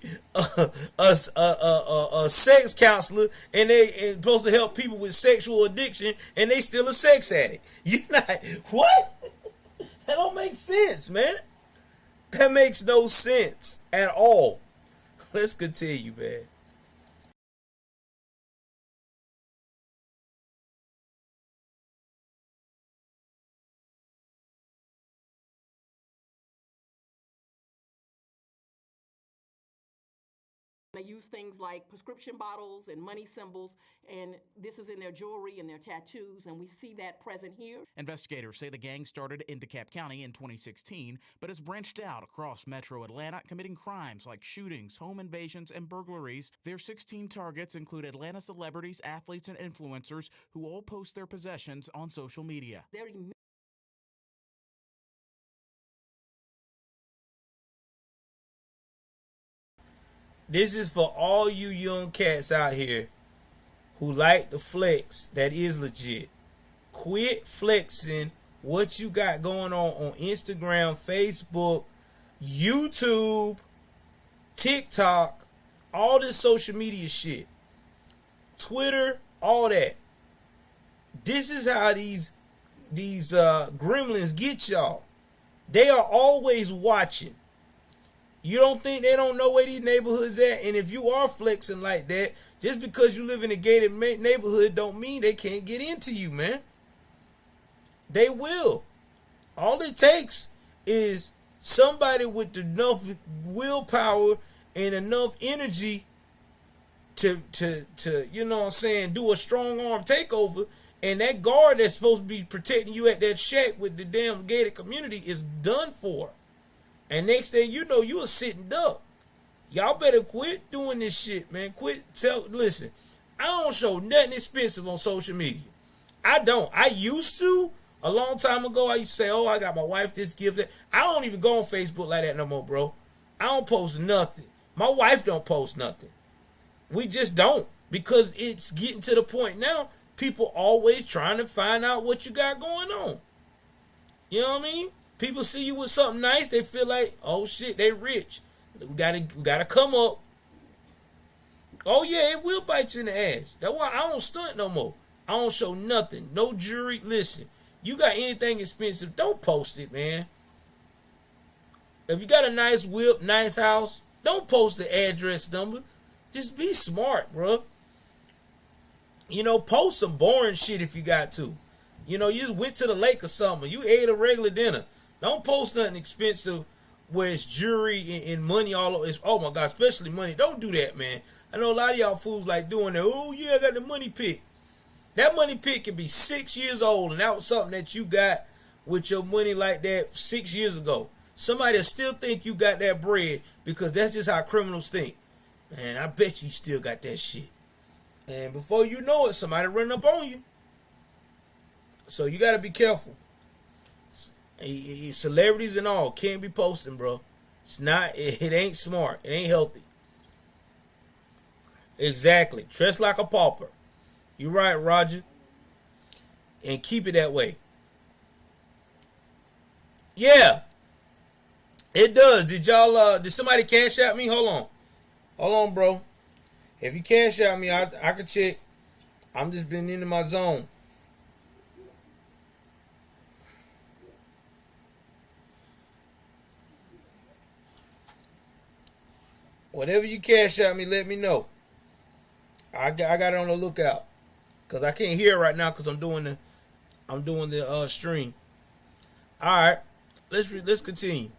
a sex counselor and they supposed to help people with sexual addiction, and they still a sex addict. You not what? That don't make sense, man. That makes no sense at all. Let's continue, man. They use things like prescription bottles and money symbols, and this is in their jewelry and their tattoos, and we see that present here. Investigators say the gang started in DeKalb County in 2016, but has branched out across metro Atlanta, committing crimes like shootings, home invasions, and burglaries. Their 16 targets include Atlanta celebrities, athletes, and influencers who all post their possessions on social media. This is for all you young cats out here who like the flex that is legit. Quit flexing what you got going on Instagram, Facebook, YouTube, TikTok, all this social media shit. Twitter, all that. This is how these gremlins get y'all. They are always watching. You don't think they don't know where these neighborhoods at? And if you are flexing like that, just because you live in a gated neighborhood don't mean they can't get into you, man. They will. All it takes is somebody with enough willpower and enough energy to you know what I'm saying, do a strong arm takeover, and that guard that's supposed to be protecting you at that shack with the damn gated community is done for. And next thing you know, you are sitting duck. Y'all better quit doing this shit, man. Listen, I don't show nothing expensive on social media. I don't. I used to. A long time ago, I used to say, oh, I got my wife this gift. That. I don't even go on Facebook like that no more, bro. I don't post nothing. My wife don't post nothing. We just don't. Because it's getting to the point now, people always trying to find out what you got going on. You know what I mean? People see you with something nice, they feel like, oh shit, they rich. We gotta come up. Oh yeah, it will bite you in the ass. That's why I don't stunt no more. I don't show nothing. No jewelry. Listen, you got anything expensive, don't post it, man. If you got a nice whip, nice house, don't post the address number. Just be smart, bro. You know, post some boring shit if you got to. You know, you just went to the lake or something. You ate a regular dinner. Don't post nothing expensive where it's jewelry and money all over. Oh my God, especially money. Don't do that, man. I know a lot of y'all fools like doing that. Oh yeah, I got the money pick. That money pick can be 6 years old, and that was something that you got with your money like that 6 years ago. Somebody will still think you got that bread because that's just how criminals think. Man, I bet you still got that shit. And before you know it, somebody running up on you. So you got to be careful. Celebrities and all can't be posting, bro. It's not. It ain't smart. It ain't healthy. Exactly. Dress like a pauper. You're right, Roger. And keep it that way. Yeah. It does. Did somebody cash out me? Hold on, bro. If you cash out me, I can check. I'm just been into my zone. Whatever you cash out me, let me know. I got it on the lookout, cause I can't hear it right now, cause I'm doing the stream. All right, let's continue.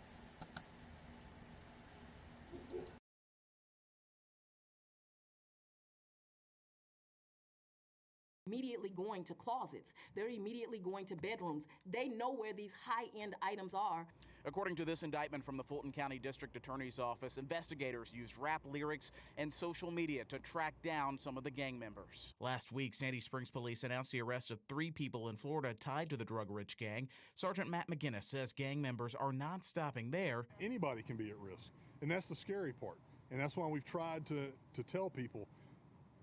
Immediately going to closets. They're immediately going to bedrooms. They know where these high-end items are. According to this indictment from the Fulton County District Attorney's Office, investigators used rap lyrics and social media to track down some of the gang members. Last week, Sandy Springs police announced the arrest of 3 people in Florida tied to the drug-rich gang. Sergeant Matt McGinnis says gang members are not stopping there. Anybody can be at risk, and that's the scary part. And that's why we've tried to tell people,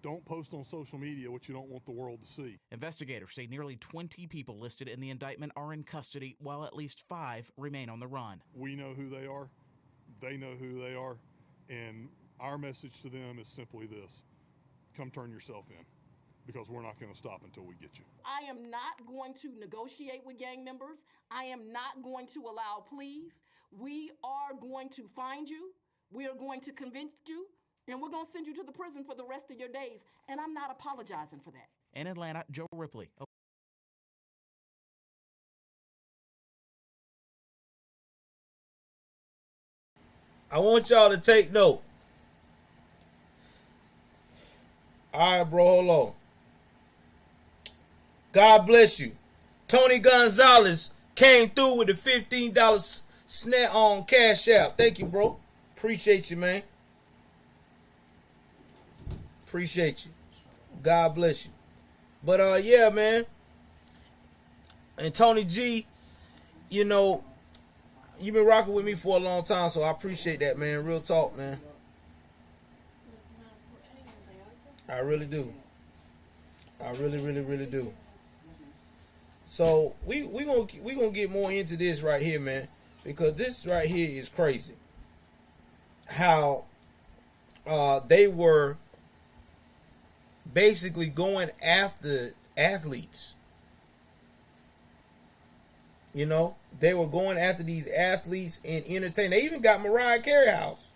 Don't post on social media what you don't want the world to see. Investigators say nearly 20 people listed in the indictment are in custody, while at least 5 remain on the run. We know who they are. They know who they are. And our message to them is simply this: come turn yourself in, because we're not going to stop until we get you. I am not going to negotiate with gang members. I am not going to allow pleas. We are going to find you. We are going to convince you. And we're going to send you to the prison for the rest of your days. And I'm not apologizing for that. In Atlanta, Joe Ripley. I want y'all to take note. All right, bro, hold on. God bless you. Tony Gonzalez came through with the $15 snap on Cash App. Thank you, bro. Appreciate you, man. Appreciate you. God bless you. But yeah, man. And Tony G, you know, you've been rocking with me for a long time, so I appreciate that, man. Real talk, man. I really do. I really, really, really do. So we gonna get more into this right here, man, because this right here is crazy. How they were basically going after athletes. You know, they were going after these athletes and entertain. They even got Mariah Carey house.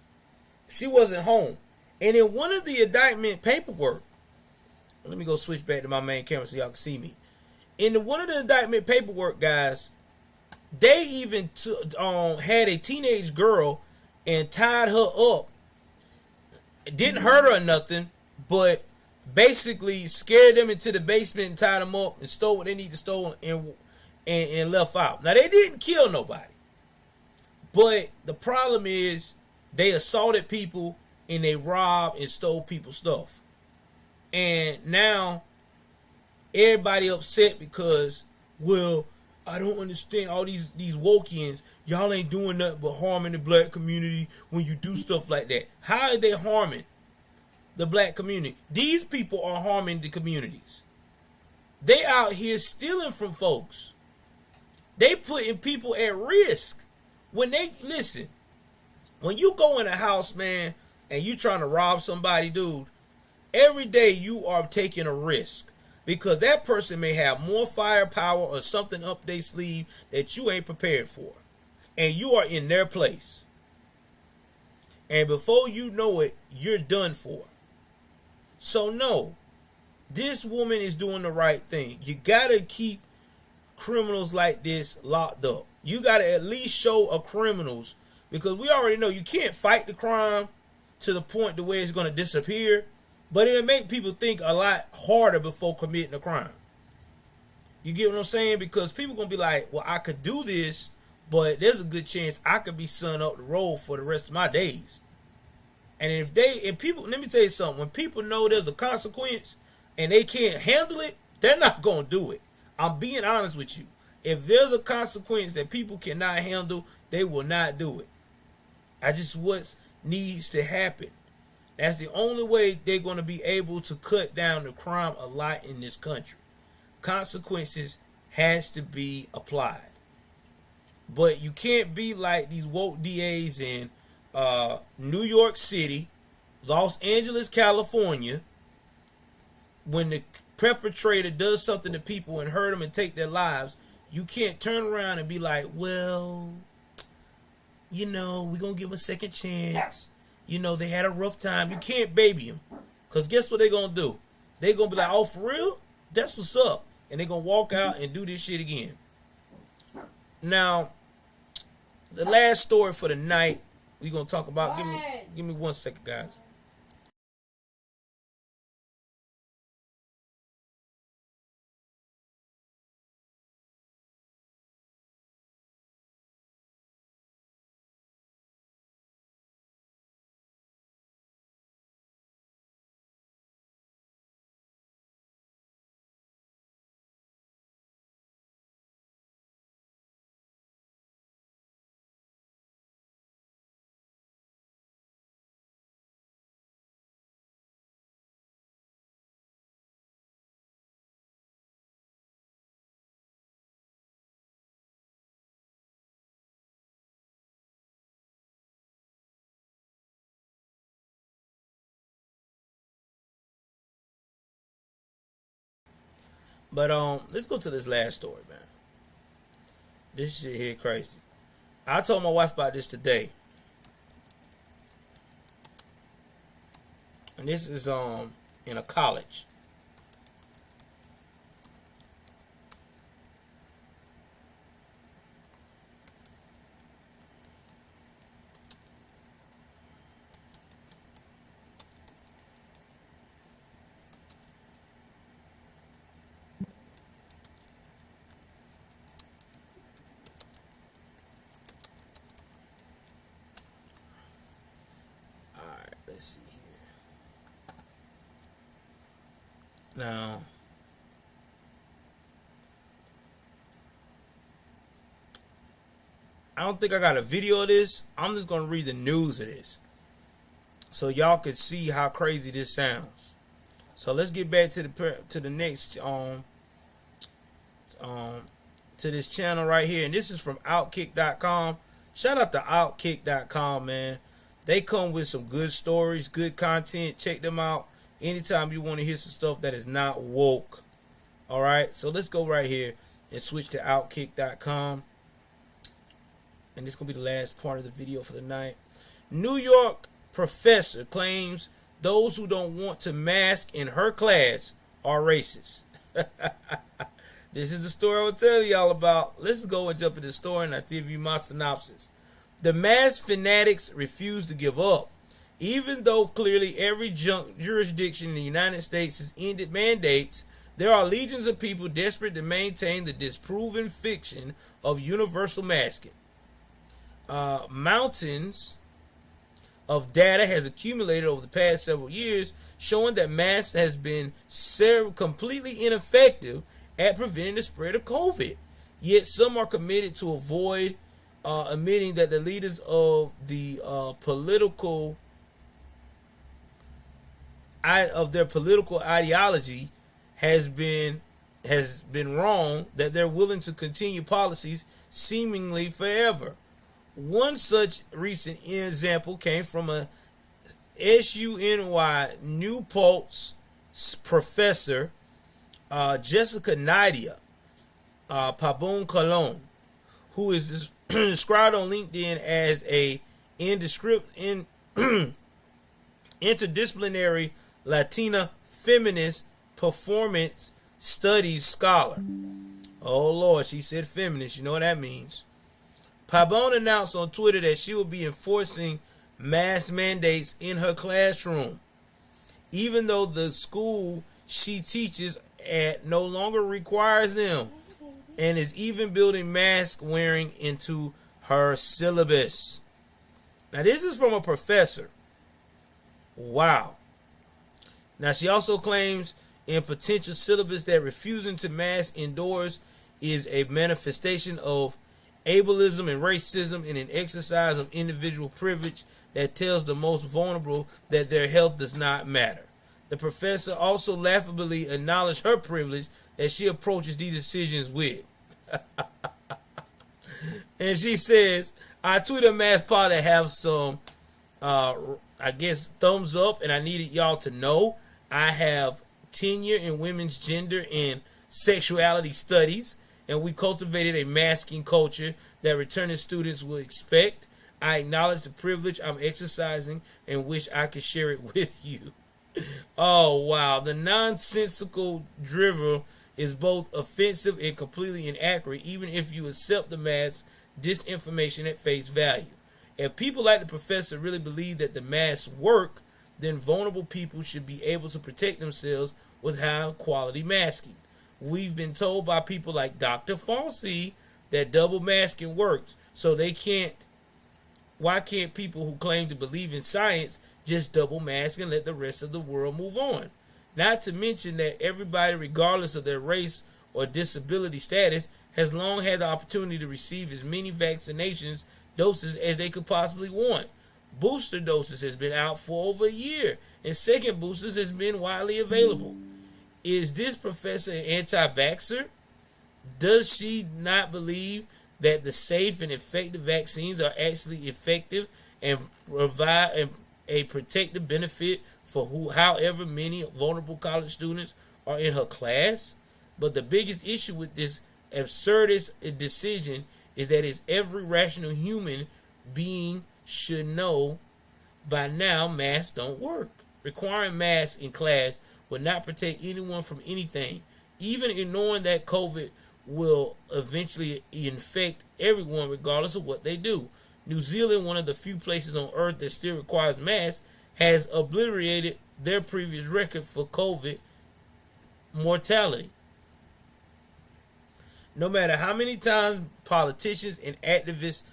She wasn't home. And in one of the indictment paperwork, let me go switch back to my main camera so y'all can see me. In one of the indictment paperwork, guys, they even had a teenage girl and tied her up. It didn't hurt her or nothing, but basically scared them into the basement and tied them up and stole what they need to steal and left out. Now, they didn't kill nobody, but the problem is they assaulted people and they robbed and stole people's stuff. And now everybody upset because, well, I don't understand all these Wokians. Y'all ain't doing nothing but harming the black community when you do stuff like that. How are they harming the black community? These people are harming the communities. They out here stealing from folks. They putting people at risk. When they, listen, when you go in a house, man, and you trying to rob somebody, dude, every day you are taking a risk. Because that person may have more firepower or something up their sleeve that you ain't prepared for. And you are in their place. And before you know it, you're done for. So no, this woman is doing the right thing. You gotta keep criminals like this locked up. You gotta at least show a criminals, because we already know you can't fight the crime to the point to where it's gonna disappear. But it'll make people think a lot harder before committing a crime. You get what I'm saying? Because people going to be like, well, I could do this, but there's a good chance I could be sent up the road for the rest of my days. And if people, let me tell you something. When people know there's a consequence and they can't handle it, they're not going to do it. I'm being honest with you. If there's a consequence that people cannot handle, they will not do it. That's just what needs to happen. That's the only way they're going to be able to cut down the crime a lot in this country. Consequences has to be applied. But you can't be like these woke DAs in New York City, Los Angeles, California. When the perpetrator does something to people and hurt them and take their lives, you can't turn around and be like, well, you know, we're going to give them a second chance. You know, they had a rough time. You can't baby them. Because guess what they're going to do? They're going to be like, oh, for real? That's what's up. And they're going to walk out and do this shit again. Now, the last story for the night we're going to talk about. Give me 1 second, guys. But let's go to this last story, man. This shit here crazy. I told my wife about this today. And this is in a college. Alright, let's see here. Now, I don't think I got a video of this. I'm just going to read the news of this, so y'all can see how crazy this sounds. So let's get back to the next to this channel right here, and this is from Outkick.com. Shout out to Outkick.com, man. They come with some good stories, good content. Check them out anytime you want to hear some stuff that is not woke. All right, so let's go right here and switch to Outkick.com. And this is going to be the last part of the video for the night. New York professor claims those who don't want to mask in her class are racist. This is the story I was telling y'all about. Let's go and jump into the story and I'll give you my synopsis. The mask fanatics refuse to give up. Even though clearly every jurisdiction in the United States has ended mandates, there are legions of people desperate to maintain the disproven fiction of universal masking. Mountains of data has accumulated over the past several years showing that masks has been completely ineffective at preventing the spread of COVID. Yet some are committed to avoid admitting that the leaders of the political ideology has been wrong, that they're willing to continue policies seemingly forever. One such recent example came from a SUNY New Paltz professor, Jessica Nadia Pabon Colon, who is described on LinkedIn as a interdisciplinary Latina feminist performance studies scholar. Oh Lord, she said feminist. You know what that means. Pabon announced on Twitter that she will be enforcing mask mandates in her classroom, even though the school she teaches at no longer requires them, and is even building mask wearing into her syllabus. Now this is from a professor. Wow. Now she also claims in potential syllabus that refusing to mask indoors is a manifestation of ableism and racism and an exercise of individual privilege that tells the most vulnerable that their health does not matter. The professor also laughably acknowledged her privilege that she approaches these decisions with. And she says, I tweet a mask pod to have some, I guess, thumbs up, and I needed y'all to know I have tenure in women's gender and sexuality studies, and we cultivated a masking culture that returning students will expect. I acknowledge the privilege I'm exercising and wish I could share it with you. Oh, wow. The nonsensical drivel is both offensive and completely inaccurate, even if you accept the mask disinformation at face value. If people like the professor really believe that the masks work, then vulnerable people should be able to protect themselves with high quality masking. We've been told by people like Dr. Fauci that double masking works, so why can't people who claim to believe in science just double mask and let the rest of the world move on? Not to mention that everybody, regardless of their race or disability status, has long had the opportunity to receive as many vaccinations doses as they could possibly want. Booster doses has been out for over a year, and second boosters has been widely available. Is this professor an anti-vaxxer? Does she not believe that the safe and effective vaccines are actually effective and provide a protective benefit for however many vulnerable college students are in her class? But the biggest issue with this absurdist decision is that it's every rational human being should know by now masks don't work. Requiring masks in class will not protect anyone from anything, even ignoring that COVID will eventually infect everyone regardless of what they do. New Zealand, one of the few places on earth that still requires masks, has obliterated their previous record for COVID mortality. No matter how many times politicians and activists,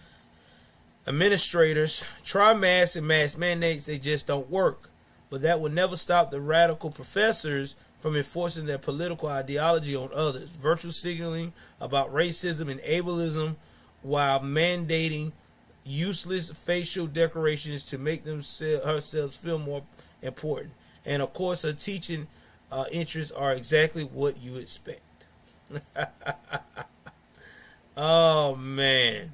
administrators try masks and mask mandates, they just don't work. But that will never stop the radical professors from enforcing their political ideology on others. Virtual signaling about racism and ableism while mandating useless facial decorations to make herself feel more important. And of course, her teaching interests are exactly what you expect. Oh, man.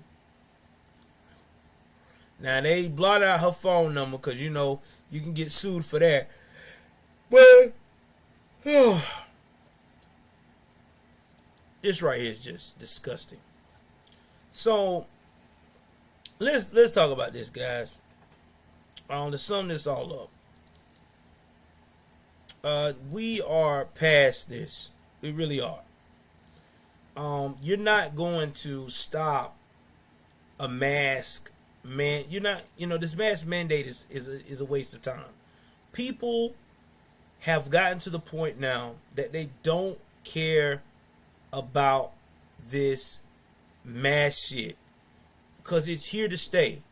Now, they blotted out her phone number because, you know, you can get sued for that. But, this right here is just disgusting. So, let's talk about this, guys. To sum this all up, we are past this. We really are. You're not going to stop a mask, man. You're not. You know, this mask mandate is a waste of time. People have gotten to the point now that they don't care about this mask shit because it's here to stay.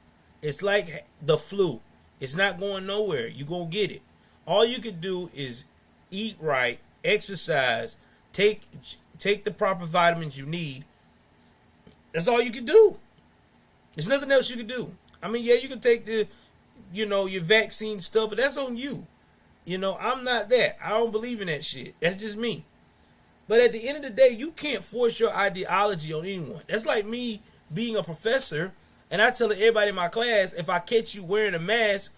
It's like the flu. It's not going nowhere. You're going to get it. All you can do is eat right, exercise, take the proper vitamins you need. That's all you can do. There's nothing else you can do. I mean, yeah, you can take your vaccine stuff, but that's on you. You know, I'm not that. I don't believe in that shit. That's just me. But at the end of the day, you can't force your ideology on anyone. That's like me being a professor and I tell everybody in my class, if I catch you wearing a mask,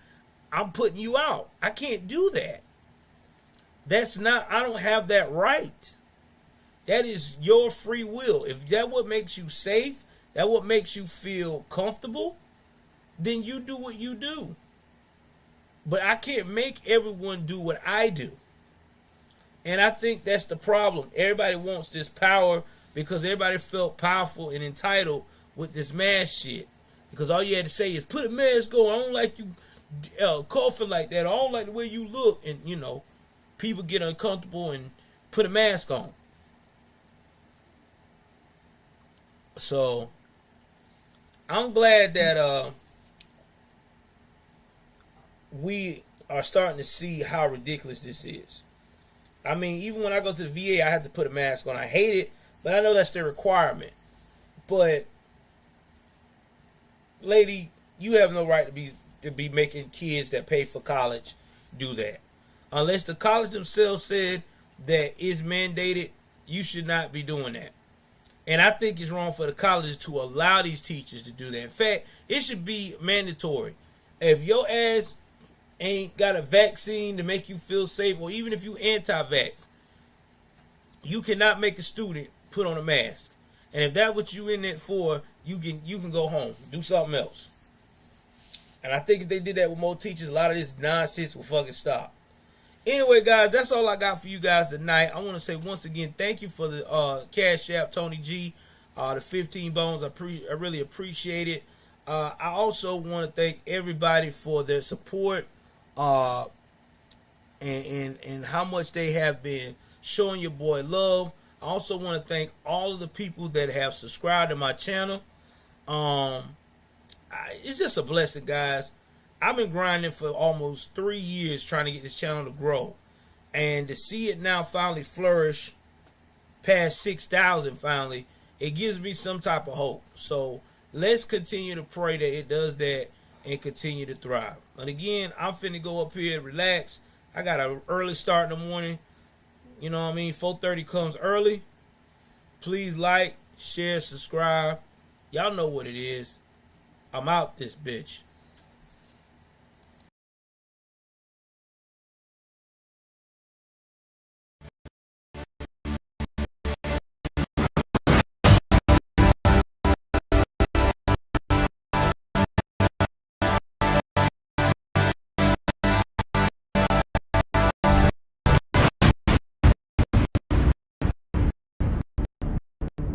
I'm putting you out. I can't do that. I don't have that right. That is your free will. If that what makes you safe, that what makes you feel comfortable, then you do what you do. But I can't make everyone do what I do. And I think that's the problem. Everybody wants this power because everybody felt powerful and entitled with this mask shit. Because all you had to say is, put a mask on. I don't like you coughing like that. I don't like the way you look. And, you know, people get uncomfortable and put a mask on. So, I'm glad that we are starting to see how ridiculous this is. I mean, even when I go to the VA, I have to put a mask on. I hate it, but I know that's their requirement. But, lady, you have no right to be making kids that pay for college do that. Unless the college themselves said that it's mandated, you should not be doing that. And I think it's wrong for the colleges to allow these teachers to do that. In fact, it should be mandatory. If your ass ain't got a vaccine to make you feel safe, or even if you anti-vax, you cannot make a student put on a mask. And if that's what you in it for, you can go home, do something else. And I think if they did that with more teachers, a lot of this nonsense will fucking stop. Anyway, guys, that's all I got for you guys tonight. I want to say once again, thank you for the Cash App, Tony G, the 15 bones. I really appreciate it. I also want to thank everybody for their support and how much they have been showing your boy love. I also want to thank all of the people that have subscribed to my channel. It's just a blessing, guys. I've been grinding for almost 3 years trying to get this channel to grow. And to see it now finally flourish past 6,000 finally, it gives me some type of hope. So let's continue to pray that it does that and continue to thrive. But again, I'm finna go up here and relax. I got an early start in the morning. You know what I mean? 4:30 comes early. Please like, share, subscribe. Y'all know what it is. I'm out this bitch.